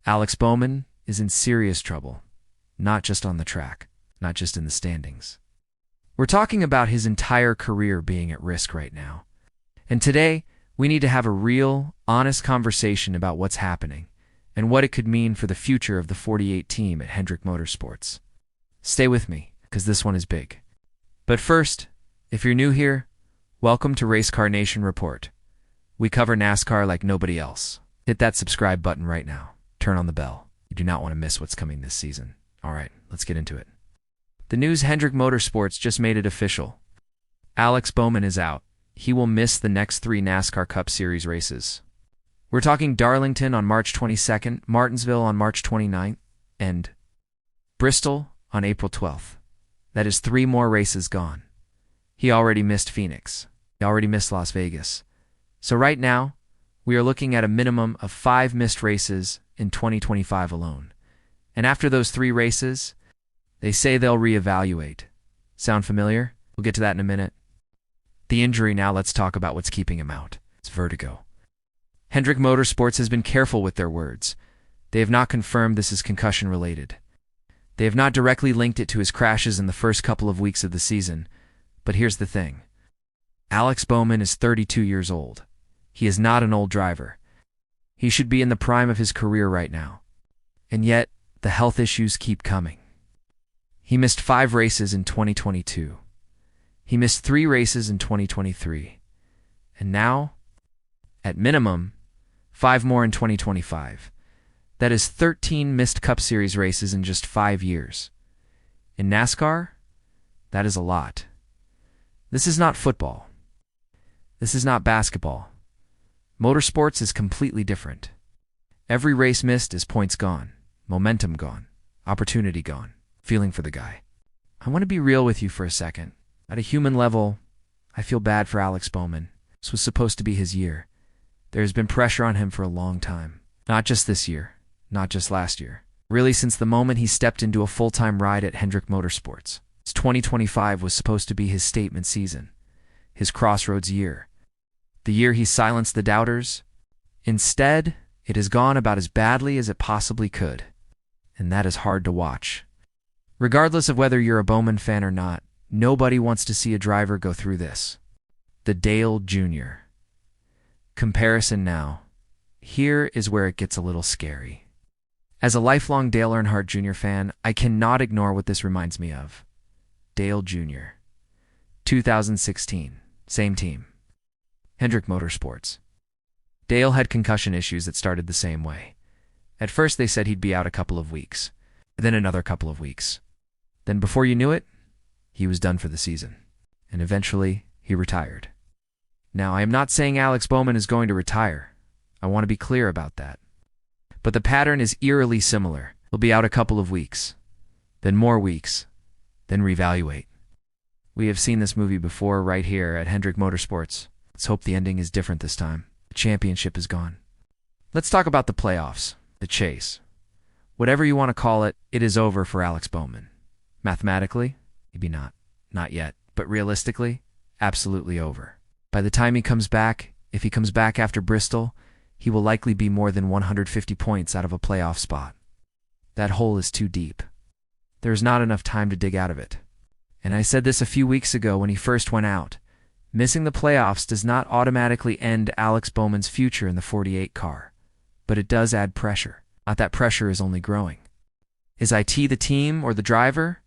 Alex Bowman is in serious trouble, not just on the track, not just in the standings. We're talking about his entire career being at risk right now. And today, we need to have a real, honest conversation about what's happening and what it could mean for the future of the 48 team at Hendrick Motorsports. Stay with me, because this one is big. But first, if you're new here, welcome to Race Car Nation Report. We cover NASCAR like nobody else. Hit that subscribe button right now. Turn on the bell. You do not want to miss what's coming this season. All right, let's get into it. The news: Hendrick Motorsports just made it official. Alex Bowman is out. He will miss the next 3 NASCAR Cup Series races. We're talking Darlington on March 22nd, Martinsville on March 29th, and Bristol on April 12th. That is 3 more races gone. He already missed Phoenix. He already missed Las Vegas. So right now, we are looking at a minimum of 5 missed races in 2025 alone. And after those 3 races, they say they'll reevaluate. Sound familiar? We'll get to that in a minute. The injury now, let's talk about what's keeping him out. It's vertigo. Hendrick Motorsports has been careful with their words. They have not confirmed this is concussion-related. They have not directly linked it to his crashes in the first couple of weeks of the season. But here's the thing. Alex Bowman is 32 years old. He is not an old driver. He should be in the prime of his career right now. And yet, the health issues keep coming. He missed 5 races in 2022. He missed 3 races in 2023. And now, at minimum, 5 more in 2025. That is 13 missed Cup Series races in just 5 years. In NASCAR, that is a lot. This is not football. This is not basketball. Motorsports is completely different. Every race missed is points gone, momentum gone, opportunity gone. Feeling for the guy. I want to be real with you for a second. At a human level, I feel bad for Alex Bowman. This was supposed to be his year. There has been pressure on him for a long time. Not just this year, not just last year. Really, since the moment he stepped into a full-time ride at Hendrick Motorsports. 2025 was supposed to be his statement season, his crossroads year. The year he silenced the doubters. Instead, it has gone about as badly as it possibly could. And that is hard to watch. Regardless of whether you're a Bowman fan or not, nobody wants to see a driver go through this. The Dale Jr. Comparison now. Here is where it gets a little scary. As a lifelong Dale Earnhardt Jr. fan, I cannot ignore what this reminds me of. Dale Jr. 2016. Same team. Hendrick Motorsports. Dale had concussion issues that started the same way. At first they said he'd be out a couple of weeks. Then another couple of weeks. Then before you knew it, he was done for the season. And eventually, he retired. Now, I am not saying Alex Bowman is going to retire. I want to be clear about that. But the pattern is eerily similar. He'll be out a couple of weeks. Then more weeks. Then reevaluate. We have seen this movie before right here at Hendrick Motorsports. Let's hope the ending is different this time. The championship is gone. Let's talk about the playoffs. The chase. Whatever you want to call it, it is over for Alex Bowman. Mathematically, maybe not. Not yet. But realistically, absolutely over. By the time he comes back, if he comes back after Bristol, he will likely be more than 150 points out of a playoff spot. That hole is too deep. There is not enough time to dig out of it. And I said this a few weeks ago when he first went out. Missing the playoffs does not automatically end Alex Bowman's future in the 48 car. But it does add pressure. Not that pressure is only growing. Is IT the team or the driver?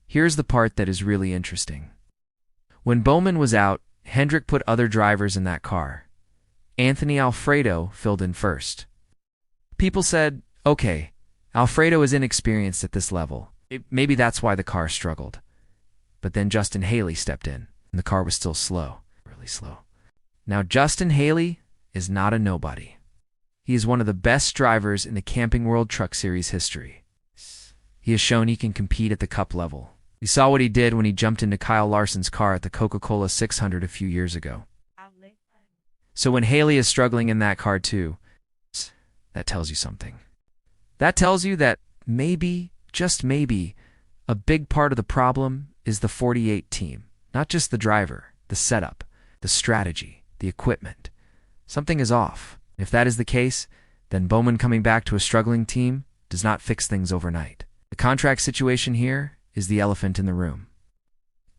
Here's the part that is really interesting. When Bowman was out, Hendrick put other drivers in that car. Anthony Alfredo filled in first. People said, okay, Alfredo is inexperienced at this level. Maybe that's why the car struggled. But then Justin Haley stepped in, and the car was still slow, really slow. Now Justin Haley is not a nobody. He is one of the best drivers in the Camping World Truck Series history. He has shown he can compete at the Cup level. We saw what he did when he jumped into Kyle Larson's car at the Coca-Cola 600 a few years ago. So when Haley is struggling in that car too, that tells you something. That tells you that maybe, just maybe, a big part of the problem is the 48 team. Not just the driver, the setup, the strategy, the equipment. Something is off. If that is the case, then Bowman coming back to a struggling team does not fix things overnight. The contract situation here is the elephant in the room.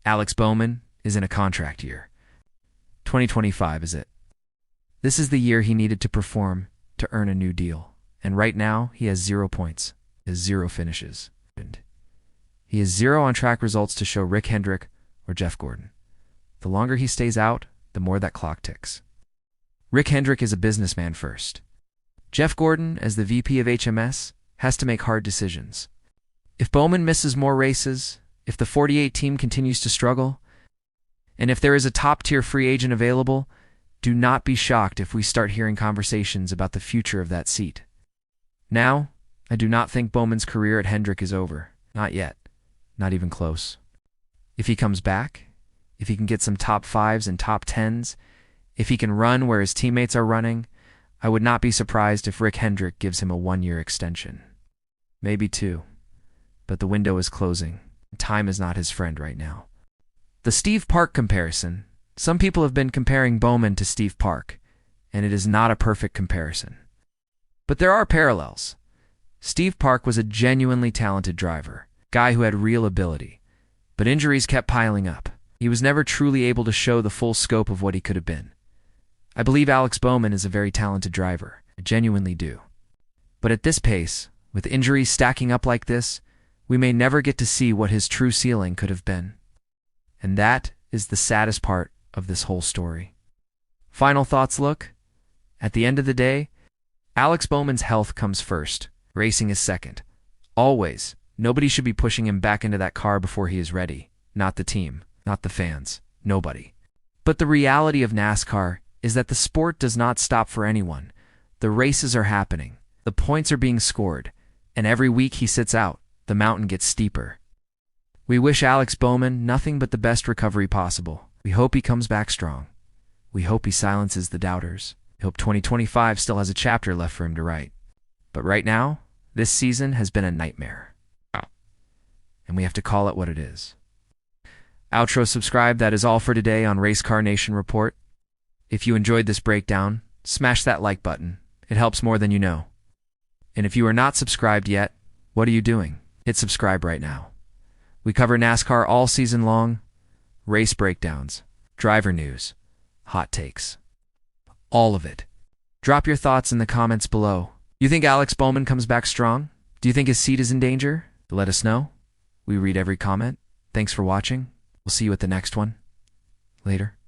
Alex Bowman is in a contract year. 2025 is it. This is the year he needed to perform to earn a new deal. And right now, he has 0 points, has 0 finishes. He has 0 on-track results to show Rick Hendrick or Jeff Gordon. The longer he stays out, the more that clock ticks. Rick Hendrick is a businessman first. Jeff Gordon, as the VP of HMS, has to make hard decisions. If Bowman misses more races, if the 48 team continues to struggle, and if there is a top-tier free agent available, do not be shocked if we start hearing conversations about the future of that seat. Now, I do not think Bowman's career at Hendrick is over. Not yet. Not even close. If he comes back, if he can get some top 5s and top 10s, if he can run where his teammates are running, I would not be surprised if Rick Hendrick gives him a 1-year extension. Maybe 2. But the window is closing. Time is not his friend right now. The Steve Park comparison. Some people have been comparing Bowman to Steve Park, and it is not a perfect comparison. But there are parallels. Steve Park was a genuinely talented driver, guy who had real ability, but injuries kept piling up. He was never truly able to show the full scope of what he could have been. I believe Alex Bowman is a very talented driver. I genuinely do. But at this pace, with injuries stacking up like this, we may never get to see what his true ceiling could have been. And that is the saddest part of this whole story. Final thoughts look. At the end of the day, Alex Bowman's health comes first. Racing is second. Always. Nobody should be pushing him back into that car before he is ready. Not the team. Not the fans. Nobody. But the reality of NASCAR is that the sport does not stop for anyone. The races are happening. The points are being scored. And every week he sits out, the mountain gets steeper. We wish Alex Bowman nothing but the best recovery possible. We hope he comes back strong. We hope he silences the doubters. We hope 2025 still has a chapter left for him to write. But right now, this season has been a nightmare. And we have to call it what it is. Outro subscribe. That is all for today on Race Car Nation Report. If you enjoyed this breakdown, smash that like button. It helps more than you know. And if you are not subscribed yet, what are you doing? Hit subscribe right now. We cover NASCAR all season long, race breakdowns, driver news, hot takes. All of it. Drop your thoughts in the comments below. You think Alex Bowman comes back strong? Do you think his seat is in danger? Let us know. We read every comment. Thanks for watching. We'll see you at the next one. Later.